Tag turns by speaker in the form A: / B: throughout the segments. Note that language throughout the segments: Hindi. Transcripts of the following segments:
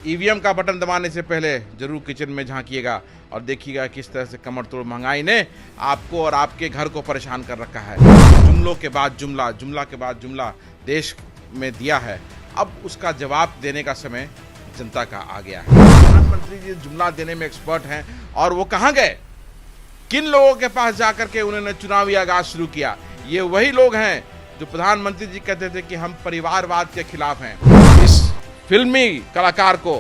A: ईवीएम का बटन दबाने से पहले जरूर किचन में झांकिएगा और देखिएगा किस तरह से कमर तोड़ महंगाई ने आपको और आपके घर को परेशान कर रखा है। जुमलों के बाद जुमला, जुमला के बाद जुमला देश में दिया है। अब उसका जवाब देने का समय जनता का आ गया है। प्रधानमंत्री जी जुमला देने में एक्सपर्ट हैं और वो कहाँ गए, किन लोगों के पास जाकर के उन्होंने चुनावी आगाज शुरू किया। ये वही लोग हैं जो प्रधानमंत्री जी कहते थे कि हम परिवारवाद के खिलाफ हैं। इस फिल्मी कलाकार को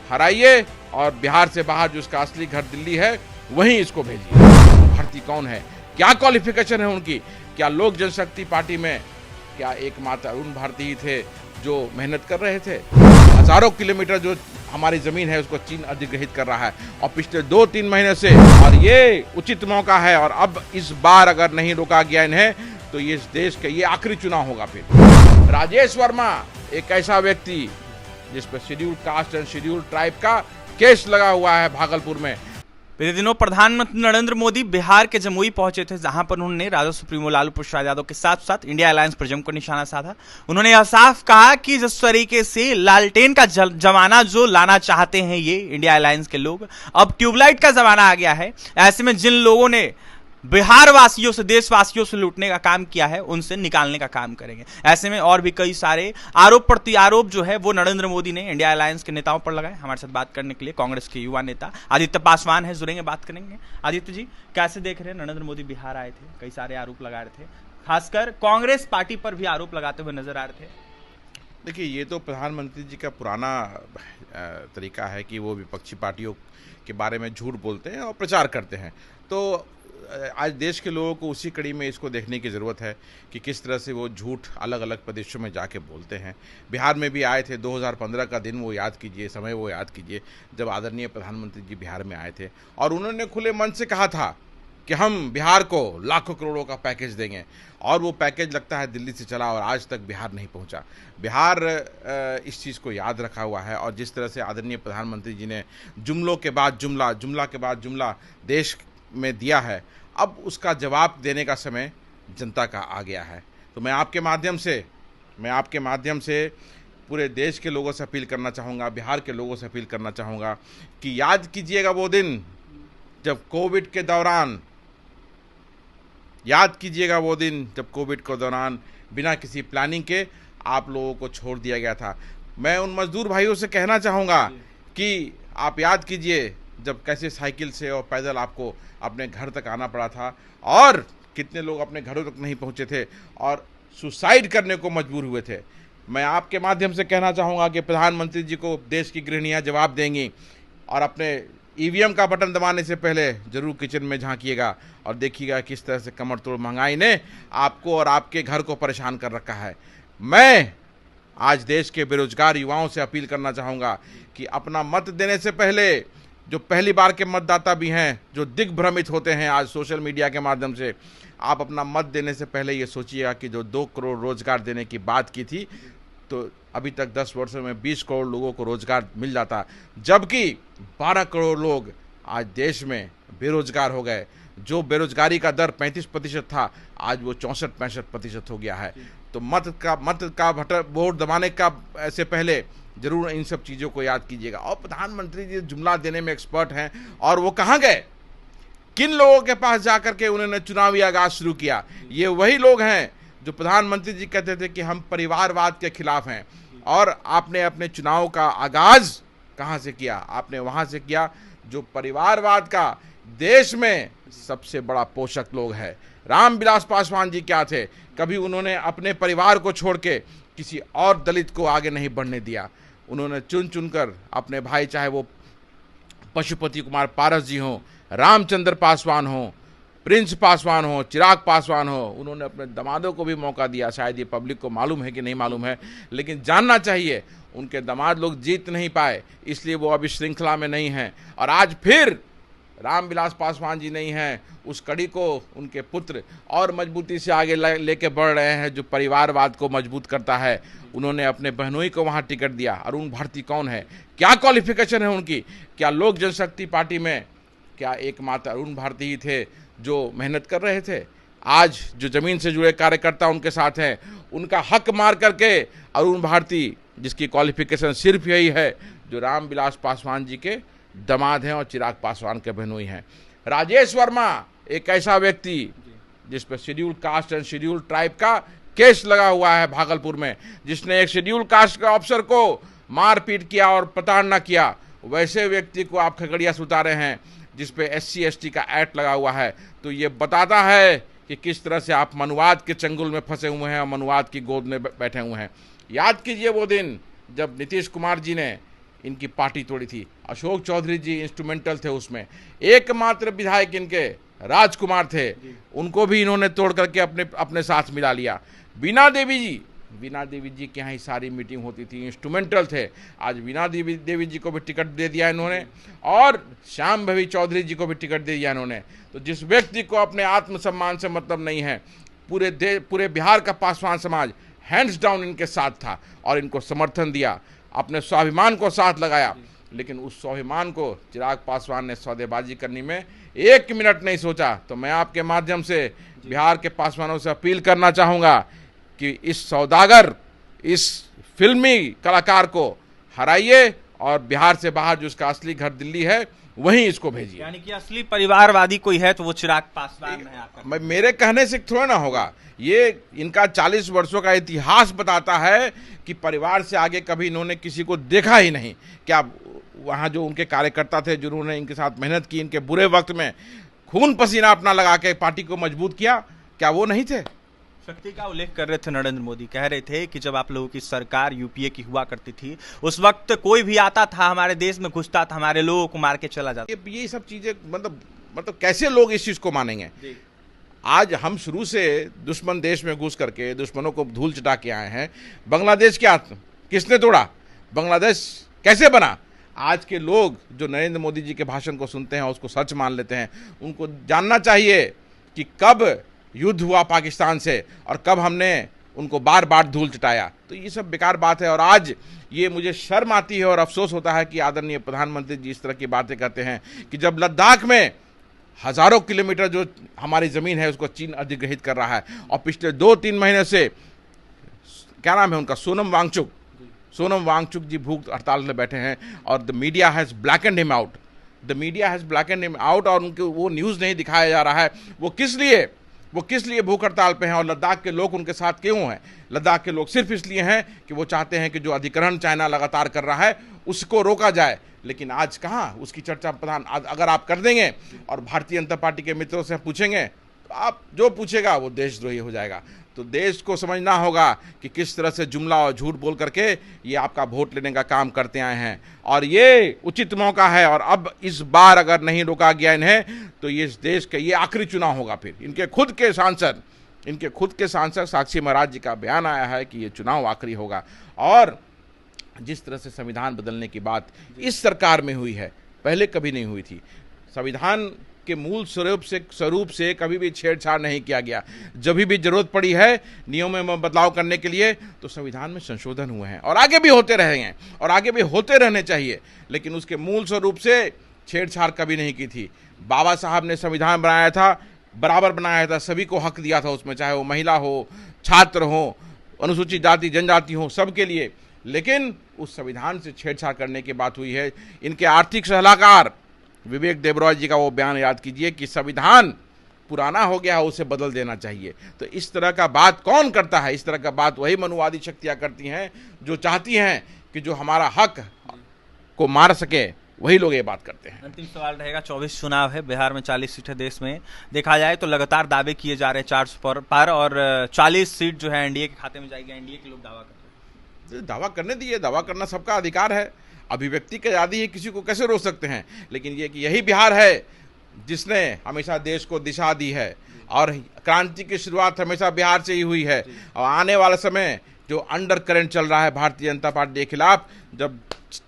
A: हराइए और बिहार से बाहर जो उसका असली घर दिल्ली है वहीं इसको भेजिए। भर्ती कौन है, क्या क्वालिफिकेशन है उनकी, क्या लोक जनशक्ति पार्टी में क्या एकमात्र अरुण भारती ही थे जो मेहनत कर रहे थे। हजारों किलोमीटर जो हमारी जमीन है उसको चीन अधिग्रहित कर रहा है और पिछले 2-3 महीने से, और ये उचित मौका है और अब इस बार अगर नहीं रोका गया इन्हें तो ये इस देश का ये आखिरी चुनाव होगा। फिर राजेश वर्मा एक ऐसा व्यक्ति जिस पर scheduled caste and scheduled tribe का केस लगा हुआ है भागलपुर में।
B: पिछले दिनों प्रधानमंत्री नरेंद्र मोदी बिहार के जमुई पहुंचे थे, जहां पर उन्होंने राजद सुप्रीमो लालू प्रसाद यादव के साथ साथ इंडिया अलायंस पर जमकर निशाना साधा। उन्होंने यह साफ कहा कि जिस तरीके से लालटेन का जमाना जो लाना चाहते हैं ये इंडिया अलायंस के लोग, अब ट्यूबलाइट का जमाना आ गया है। ऐसे में जिन लोगों ने बिहार वासियों से, देशवासियों से लूटने का काम किया है उनसे निकालने का काम करेंगे। ऐसे में और भी कई सारे आरोप प्रत्यारोप जो है वो नरेंद्र मोदी ने इंडिया अलायंस के नेताओं पर लगाए। हमारे साथ बात करने के लिए कांग्रेस के युवा नेता आदित्य पासवान है, जुड़ेंगे, बात करेंगे। आदित्य जी, कैसे देख रहे हैं, नरेंद्र मोदी बिहार आए थे, कई सारे आरोप लगा रहे थे, खासकर कांग्रेस पार्टी पर भी आरोप लगाते हुए नजर आ रहे थे।
A: देखिए, ये तो प्रधानमंत्री जी का पुराना तरीका है कि वो विपक्षी पार्टियों के बारे में झूठ बोलते हैं और प्रचार करते हैं। तो आज देश के लोगों को उसी कड़ी में इसको देखने की ज़रूरत है कि किस तरह से वो झूठ अलग अलग प्रदेशों में जाके बोलते हैं। बिहार में भी आए थे, 2015 का दिन वो याद कीजिए, समय वो याद कीजिए जब आदरणीय प्रधानमंत्री जी बिहार में आए थे और उन्होंने खुले मन से कहा था कि हम बिहार को लाखों करोड़ों का पैकेज देंगे, और वो पैकेज लगता है दिल्ली से चला और आज तक बिहार नहीं पहुंचा। बिहार इस चीज़ को याद रखा हुआ है और जिस तरह से आदरणीय प्रधानमंत्री जी ने जुमलों के बाद जुमला, जुमला के बाद जुमला देश में दिया है, अब उसका जवाब देने का समय जनता का आ गया है। तो मैं आपके माध्यम से पूरे देश के लोगों से अपील करना चाहूँगा, बिहार के लोगों से अपील करना चाहूँगा कि याद कीजिएगा वो दिन जब कोविड के दौरान बिना किसी प्लानिंग के आप लोगों को छोड़ दिया गया था। मैं उन मजदूर भाइयों से कहना चाहूँगा कि आप याद कीजिए जब कैसे साइकिल से और पैदल आपको अपने घर तक आना पड़ा था और कितने लोग अपने घरों तक नहीं पहुंचे थे और सुसाइड करने को मजबूर हुए थे। मैं आपके माध्यम से कहना चाहूँगा कि प्रधानमंत्री जी को देश की गृहिणियाँ जवाब देंगी और अपने ईवीएम का बटन दबाने से पहले जरूर किचन में झांकिएगा और देखिएगा किस तरह से कमर तोड़ महंगाई ने आपको और आपके घर को परेशान कर रखा है। मैं आज देश के बेरोजगार युवाओं से अपील करना चाहूँगा कि अपना मत देने से पहले, जो पहली बार के मतदाता भी हैं जो दिग्भ्रमित होते हैं आज सोशल मीडिया के माध्यम से, आप अपना मत देने से पहले ये सोचिएगा कि जो 2 करोड़ रोजगार देने की बात की थी तो अभी तक 10 वर्षों में 20 करोड़ लोगों को रोजगार मिल जाता, जबकि 12 करोड़ लोग आज देश में बेरोजगार हो गए। जो बेरोजगारी का दर 35% था आज वो 64-65% हो गया है। तो मत का वोट दबाने का ऐसे पहले जरूर इन सब चीज़ों को याद कीजिएगा। और प्रधानमंत्री जी जुमला देने में एक्सपर्ट हैं और वो कहाँ गए, किन लोगों के पास जाकर के उन्होंने चुनावी आगाज शुरू किया। ये वही लोग हैं जो प्रधानमंत्री जी कहते थे कि हम परिवारवाद के खिलाफ हैं, और आपने अपने चुनाव का आगाज कहाँ से किया, आपने वहाँ से किया जो परिवारवाद का देश में सबसे बड़ा पोषक लोग है। रामविलास पासवान जी क्या थे, कभी उन्होंने अपने परिवार को छोड़ के किसी और दलित को आगे नहीं बढ़ने दिया। उन्होंने चुन चुनकर अपने भाई, चाहे वो पशुपति कुमार पारस जी हों, रामचंद्र पासवान हों, प्रिंस पासवान हो, चिराग पासवान हो, उन्होंने अपने दामादों को भी मौका दिया। शायद ये पब्लिक को मालूम है कि नहीं मालूम है, लेकिन जानना चाहिए उनके दामाद लोग जीत नहीं पाए, इसलिए वो अभी श्रृंखला में नहीं हैं। और आज फिर रामविलास पासवान जी नहीं हैं, उस कड़ी को उनके पुत्र और मजबूती से आगे लेके बढ़ रहे हैं जो परिवारवाद को मजबूत करता है। उन्होंने अपने बहनोई को वहाँ टिकट दिया। अरुण भारती कौन है, क्या क्वालिफिकेशन है उनकी, क्या लोक जनशक्ति पार्टी में क्या एकमात्र अरुण भारती ही थे जो मेहनत कर रहे थे। आज जो ज़मीन से जुड़े कार्यकर्ता उनके साथ हैं, उनका हक मार करके अरुण भारती, जिसकी क्वालिफिकेशन सिर्फ यही है जो रामविलास पासवान जी के दामाद हैं और चिराग पासवान के बहनोई हैं। राजेश वर्मा एक ऐसा व्यक्ति जिस पर schedule caste and schedule tribe का केस लगा हुआ है भागलपुर में, जिसने एक शेड्यूल कास्ट के ऑफिसर को मारपीट किया और प्रताड़ना किया, वैसे व्यक्ति को आप खगड़िया से उतारे हैं जिस पे SC ST का एक्ट लगा हुआ है। तो ये बताता है कि किस तरह से आप मनुवाद के चंगुल में फंसे हुए हैं और मनुवाद की गोद में बैठे हुए हैं। याद कीजिए वो दिन जब नीतीश कुमार जी ने इनकी पार्टी तोड़ी थी, अशोक चौधरी जी इंस्ट्रूमेंटल थे उसमें, एकमात्र विधायक इनके राजकुमार थे, उनको भी इन्होंने तोड़ करके अपने साथ मिला लिया। बीना देवी जी के यहाँ ही सारी मीटिंग होती थी, इंस्ट्रूमेंटल थे। आज बीना देवी जी को भी टिकट दे दिया इन्होंने और श्याम भवी चौधरी जी को भी टिकट दे दिया इन्होंने। तो जिस व्यक्ति को अपने आत्मसम्मान से मतलब नहीं है, पूरे बिहार का पासवान समाज हैंड्स डाउन इनके साथ था और इनको समर्थन दिया, अपने स्वाभिमान को साथ लगाया। लेकिन उस स्वाभिमान को चिराग पासवान ने सौदेबाजी करने में 1 मिनट नहीं सोचा। तो मैं आपके माध्यम से बिहार के पासवानों से अपील करना चाहूँगा कि इस सौदागर, इस फिल्मी कलाकार को हराइए और बिहार से बाहर जो उसका असली घर दिल्ली है वहीं इसको भेजिए।
B: यानी कि असली परिवारवादी कोई है तो वो चिराग पासवान है आपका।
A: मेरे कहने से थोड़ा ना होगा, ये इनका 40 वर्षों का इतिहास बताता है कि परिवार से आगे कभी इन्होंने किसी को देखा ही नहीं। क्या वहाँ जो उनके कार्यकर्ता थे जिन्होंने इनके साथ मेहनत की, इनके बुरे वक्त में खून पसीना अपना लगा के पार्टी को मजबूत किया, क्या वो नहीं थे?
B: शक्ति का उल्लेख कर रहे थे नरेंद्र मोदी, कह रहे थे कि जब आप लोगों की सरकार यूपीए की हुआ करती थी उस वक्त कोई भी आता था हमारे देश में घुसता था, हमारे लोगों को मार के चला जाता।
A: ये सब चीजें मतलब कैसे लोग इस चीज को मानेंगे? आज हम शुरू से दुश्मन देश में घुस करके दुश्मनों को धूल चटा के आए हैं। बांग्लादेश क्या किसने तोड़ा? बांग्लादेश कैसे बना? आज के लोग जो नरेंद्र मोदी जी के भाषण को सुनते हैं उसको सच मान लेते हैं। उनको जानना चाहिए कि कब युद्ध हुआ पाकिस्तान से और कब हमने उनको बार बार धूल चटाया। तो ये सब बेकार बात है और आज ये मुझे शर्म आती है और अफसोस होता है कि आदरणीय प्रधानमंत्री जी इस तरह की बातें करते हैं कि जब लद्दाख में हजारों किलोमीटर जो हमारी ज़मीन है उसको चीन अधिग्रहित कर रहा है और पिछले 2-3 महीने से क्या नाम है उनका, सोनम वांगचुक जी भूख हड़ताल में बैठे हैं और the media has blackened him out और उनको वो न्यूज़ नहीं दिखाया जा रहा है। वो किस लिए भूख हड़ताल पे हैं और लद्दाख के लोग उनके साथ क्यों हैं? लद्दाख के लोग सिर्फ इसलिए हैं कि वो चाहते हैं कि जो अधिग्रहण चाइना लगातार कर रहा है उसको रोका जाए। लेकिन आज कहाँ उसकी चर्चा अगर आप कर देंगे और भारतीय जनता पार्टी के मित्रों से पूछेंगे तो आप जो पूछेगा वो देशद्रोही हो जाएगा। तो देश को समझना होगा कि किस तरह से जुमला और झूठ बोल करके ये आपका वोट लेने का काम करते आए हैं और ये उचित मौका है। और अब इस बार अगर नहीं रोका गया इन्हें तो ये इस देश का ये आखिरी चुनाव होगा। फिर इनके खुद के सांसद साक्षी महाराज जी का बयान आया है कि ये चुनाव आखिरी होगा। और जिस तरह से संविधान बदलने की बात इस सरकार में हुई है, पहले कभी नहीं हुई थी। संविधान के मूल स्वरूप से कभी भी छेड़छाड़ नहीं किया गया। जब भी जरूरत पड़ी है नियमों में बदलाव करने के लिए तो संविधान में संशोधन हुए हैं और आगे भी होते रहेंगे और आगे भी होते रहने चाहिए। लेकिन उसके मूल स्वरूप से छेड़छाड़ कभी नहीं की थी। बाबा साहब ने संविधान बनाया था, बराबर बनाया था, सभी को हक दिया था उसमें, चाहे वो महिला हो, छात्र हो, अनुसूचित जाति जनजाति हो, सबके लिए। लेकिन उस संविधान से छेड़छाड़ करने की बात हुई है। इनके आर्थिक सलाहकार विवेक देबरॉय जी का वो बयान याद कीजिए कि संविधान पुराना हो गया है, उसे बदल देना चाहिए। तो इस तरह का बात कौन करता है? इस तरह का बात वही मनुवादी शक्तियां करती हैं जो चाहती हैं कि जो हमारा हक को मार सके, वही लोग ये बात करते हैं।
B: अंतिम सवाल रहेगा, 24 चुनाव है, बिहार में 40 सीटें, देश में देखा जाए तो लगातार दावे किए जा रहे हैं 400 पर और 40 सीट जो है एनडीए के खाते में जाएगी। एनडीए के लोग दावा करते हैं।
A: दावा करने दीजिए, दावा करना सबका अधिकार है, अभिव्यक्ति की आज़ादी है, किसी को कैसे रोक सकते हैं। लेकिन ये कि यही बिहार है जिसने हमेशा देश को दिशा दी है और क्रांति की शुरुआत हमेशा बिहार से ही हुई है। और आने वाला समय जो अंडर करंट चल रहा है भारतीय जनता पार्टी के खिलाफ, जब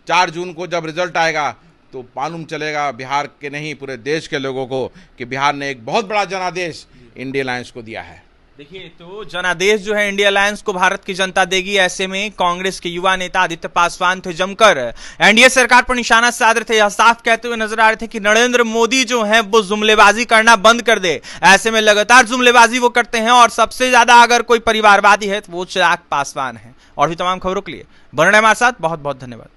A: 4 जून को जब रिजल्ट आएगा तो मालूम चलेगा बिहार के नहीं पूरे देश के लोगों को कि बिहार ने एक बहुत बड़ा जनादेश इंडिया अलायंस को दिया है।
B: देखिए, तो जनादेश जो है इंडिया अलायंस को भारत की जनता देगी। ऐसे में कांग्रेस के युवा नेता आदित्य पासवान थे जमकर एनडीए सरकार पर निशाना साध रहे थे, यह साफ कहते हुए नजर आ रहे थे कि नरेंद्र मोदी जो है वो जुमलेबाजी करना बंद कर दे। ऐसे में लगातार जुमलेबाजी वो करते हैं और सबसे ज्यादा अगर कोई परिवारवादी है तो वो चिराग पासवान है। और भी तमाम खबरों के लिए बने रहें हमारे साथ। बहुत बहुत धन्यवाद।